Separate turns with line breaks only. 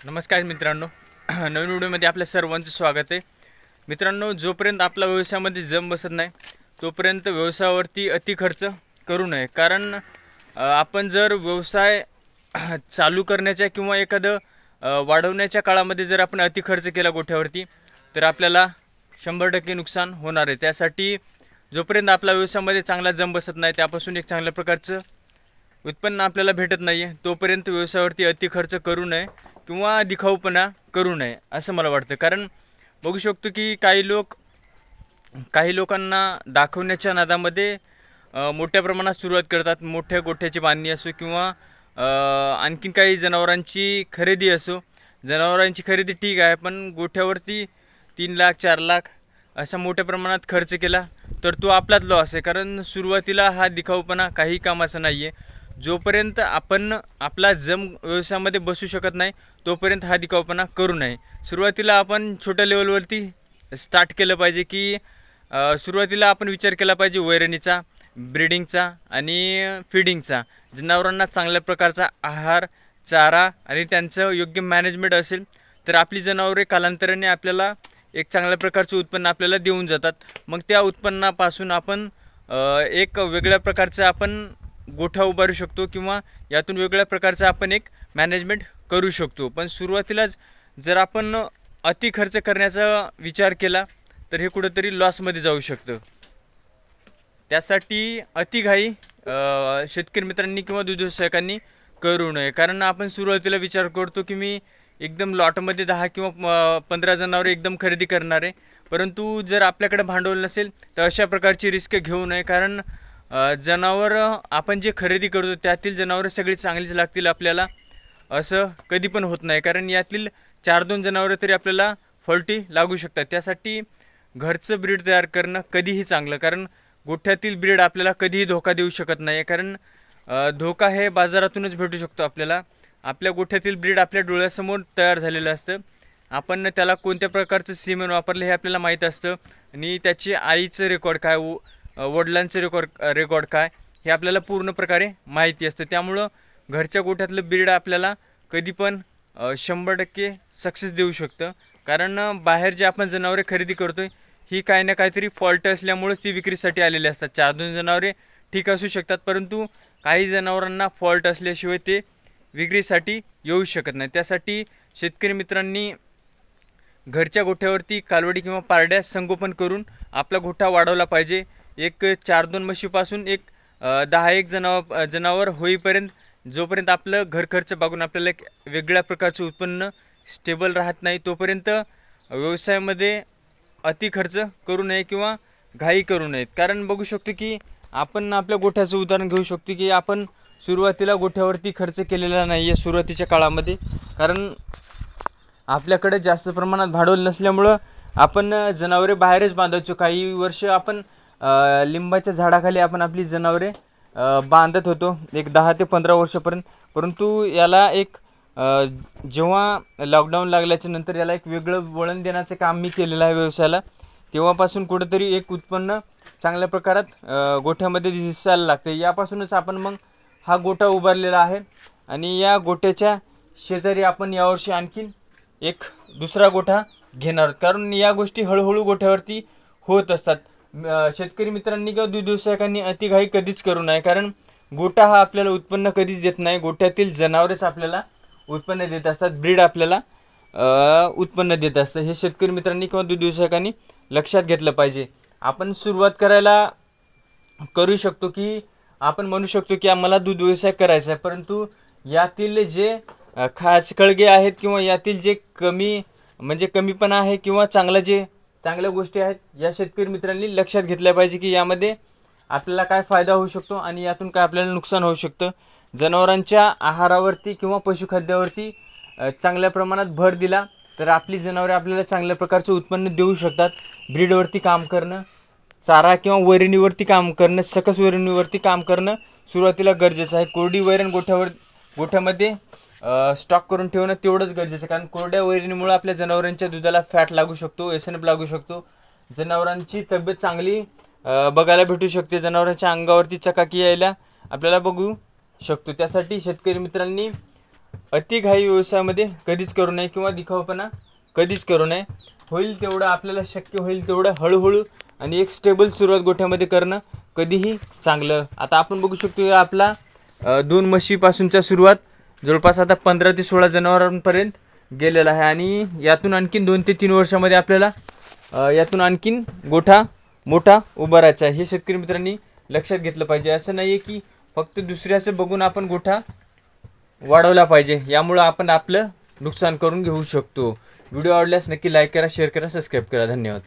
नमस्कार मित्रांनो, नवीन व्हिडिओमध्ये आपल्या सर्वांचं स्वागत आहे. मित्रांनो, जोपर्यंत आपला व्यवसायामध्ये जम बसत नाही तोपर्यंत व्यवसायावरती अति खर्च करू नये. कारण आपण जर व्यवसाय चालू करण्याच्या किंवा एखादं वाढवण्याच्या काळामध्ये जर आपण अति खर्च केला गोठ्यावरती तर आपल्याला 100% नुकसान होणार आहे. त्यासाठी जोपर्यंत आपला व्यवसायामध्ये चांगला जम बसत नाही, त्यापासून एक चांगल्या प्रकारचं उत्पन्न आपल्याला भेटत नाही आहे, तोपर्यंत व्यवसायावरती अति खर्च करू नये किंवा दिखाऊपणा करू नये असं मला वाटतं. कारण बघू शकतो की काही लोकांना दाखवण्याच्या नादामध्ये मोठ्या प्रमाणात सुरुवात करतात. मोठ्या गोठ्याची बांधणी असो किंवा आणखीन काही जनावरांची खरेदी असो. जनावरांची खरेदी ठीक आहे, पण गोठ्यावरती 3 लाख 4 लाख असा मोठ्या प्रमाणात खर्च केला तर तो आपलाच लॉस आहे. कारण सुरुवातीला हा दिखाऊपणा काही कामाचा नाही आहे. जोपर्यंत आपण आपला जम व्यवसायामध्ये बसू शकत नाही तोपर्यंत हा दिखाऊपणा करू नये. सुरुवातीला आपण छोट्या लेवलवरती स्टार्ट केलं पाहिजे की सुरुवातीला आपण विचार केला पाहिजे वैरणीचा, ब्रीडिंगचा आणि फीडिंगचा. जनावरांना चांगल्या प्रकारचा आहार, चारा आणि त्यांचं योग्य मॅनेजमेंट असेल तर आपली जनावरे कालांतराने आपल्याला एक चांगल्या प्रकारचं उत्पन्न आपल्याला देऊन जातात. मग त्या उत्पन्नापासून आपण एक वेगळ्या प्रकारचं आपण गोठा उभारू शकतो किंवा यातून वेगळ्या प्रकारचा आपण एक मॅनेजमेंट करू शकतो. पण सुरुवातीलाच जर आपण अति खर्च करण्याचा विचार केला तर हे कुठंतरी लॉसमध्ये जाऊ शकतं. त्यासाठी अतिघाई शेतकरी मित्रांनी किंवा दूध व्यवसायिकांनी करू नये. कारण आपण सुरुवातीला विचार करतो की मी एकदम लॉटमध्ये 10 किंवा 15 जनावरे एकदम खरेदी करणार आहे, परंतु जर आपल्याकडे भांडवल नसेल तर अशा प्रकारची रिस्क घेऊ नये. कारण जनावर आपण जे खरेदी करतो त्यातील जनावरं सगळी चांगलीच लागतील आपल्याला असं कधी पण होत नाही. कारण यातील 4-2 जनावरं तरी आपल्याला फॉल्टी लागू शकतात. त्यासाठी घरचं ब्रीड तयार करणं कधीही चांगलं. कारण गोठ्यातील ब्रीड आपल्याला कधीही धोका देऊ शकत नाही. कारण धोका हे बाजारातूनच भेटू शकतो आपल्याला. आपल्या गोठ्यातील ब्रीड आपल्या डोळ्यासमोर तयार झालेलं असतं. आपण त्याला कोणत्या प्रकारचं सिमेंट वापरलं हे आपल्याला माहीत असतं आणि त्याची आईचं रेकॉर्ड काय, वडिलांचं रेकॉर्ड काय हे आपल्याला पूर्ण प्रकारे माहिती असतं. त्यामुळं घरच्या गोठ्यातलं ब्रीड आपल्याला कधी पण 100% सक्सेस देऊ शकतं. कारण बाहेर जे आपण जनावरे खरेदी करतोय ही काही ना काहीतरी फॉल्ट असल्यामुळेच ती विक्रीसाठी आलेली असतात. 4-2 जनावरे ठीक असू शकतात, परंतु काही जनावरांना फॉल्ट असल्याशिवाय ते विक्रीसाठी येऊ शकत नाही. त्यासाठी शेतकरी मित्रांनी घरच्या गोठ्यावरती कालवडी किंवा पारड्या संगोपन करून आपला गोठा वाढवला पाहिजे. एक 4-2 म्हशीपासून एक 10-1 जनावर होईपर्यंत, जोपर्यंत आपलं घर खर्च बघून आपल्याला एक वेगळ्या प्रकारचं उत्पन्न स्टेबल राहत नाही तोपर्यंत व्यवसायामध्ये अति खर्च करू नये किंवा घाई करू नयेत. कारण बघू शकतो की आपण आपल्या गोठ्याचं उदाहरण घेऊ शकतो की आपण सुरुवातीला गोठ्यावरती खर्च केलेला नाही आहे सुरुवातीच्या काळामध्ये. कारण आपल्याकडे जास्त प्रमाणात भांडवल नसल्यामुळं आपण जनावरे बाहेरच बांधायचो. काही वर्ष आपण लिंबाच्या झाडाखाली आपण आपली जनावरे बांधत होतो एक 10 ते 15 वर्षापर्यंत. परंतु याला एक जेव्हा लॉकडाऊन लागल्याच्या नंतर याला एक वेगळं वळण देण्याचं काम मी केलेलं आहे व्यवसायाला. तेव्हापासून कुठंतरी एक उत्पन्न चांगल्या प्रकारात गोठ्यामध्ये दिसायला लागतं. यापासूनच आपण मग हा गोठा उभारलेला आहे आणि या गोठ्याच्या शेजारी आपण यावर्षी आणखीन एक दुसरा गोठा घेणार. कारण या गोष्टी हळूहळू गोठ्यावरती होत असतात. शेतकरी मित्रांनी किंवा दूध व्यवसायिकांनी अतिघाई कधीच करू नये. कारण गोठा हा आपल्याला उत्पन्न कधीच देत नाही. गोठ्यातील जनावरेच आपल्याला उत्पन्न देत असतात, ब्रीड आपल्याला उत्पन्न देत असतं. हे शेतकरी मित्रांनी किंवा दूध व्यवसायिकांनी लक्षात घेतलं पाहिजे. आपण सुरुवात करायला करू शकतो की आपण म्हणू शकतो की आम्हाला दूध व्यवसाय करायचा आहे, परंतु यातील जे खास कळगे आहेत किंवा यातील जे कमीपणा आहे किंवा चांगल्या गोष्टी आहेत या शेतकरी मित्रांनी लक्षात घेतल्या पाहिजे की यामध्ये आपल्याला काय फायदा होऊ शकतो आणि यातून काय आपल्याला नुकसान होऊ शकतं. जनावरांच्या आहारावरती किंवा पशुखाद्यावरती चांगल्या प्रमाणात भर दिला तर आपली जनावरे आपल्याला चांगल्या प्रकारचं उत्पन्न देऊ शकतात. ब्रीडवरती काम करणं, चारा किंवा वैरणीवरती काम करणं, सकस वैरणीवरती काम करणं सुरुवातीला गरजेचं आहे. कोरडी वैरण गोठ्यामध्ये स्टॉक करून ठेवणं तेवढंच गरजेचं आहे. कारण कोरड्या वैरणीमुळे आपल्या जनावरांच्या दुधाला फॅट लागू शकतो, एसएनएफ लागू शकतो. जनावरांची तब्येत चांगली बघायला भेटू शकते. जनावरांच्या अंगावरती चकाकी यायला आपल्याला बघू शकतो. त्यासाठी शेतकरी मित्रांनी अतिघाई व्यवसायामध्ये कधीच करू नये किंवा दिखाऊपणा कधीच करू नये. होईल तेवढं आपल्याला शक्य होईल तेवढं हळूहळू आणि एक स्टेबल सुरुवात गोठ्यामध्ये करणं कधीही चांगलं. आता आपण बघू शकतो आपला 2 म्हशीपासूनचा सुरुवात जवळपास आता 15 ते 16 जनावरांपर्यंत गेलेला आहे आणि यातून आणखीन 2 ते 3 वर्षामध्ये आपल्याला यातून आणखीन गोठा मोठा उभारायचा आहे. हे शेतकरी मित्रांनी लक्षात घेतलं पाहिजे. असं नाही आहे की फक्त दुसऱ्याचं बघून आपण गोठा वाढवला पाहिजे, यामुळं आपण आपलं नुकसान करून घेऊ शकतो. व्हिडिओ आवडल्यास नक्की लाईक करा, शेअर करा, सबस्क्राईब करा. धन्यवाद.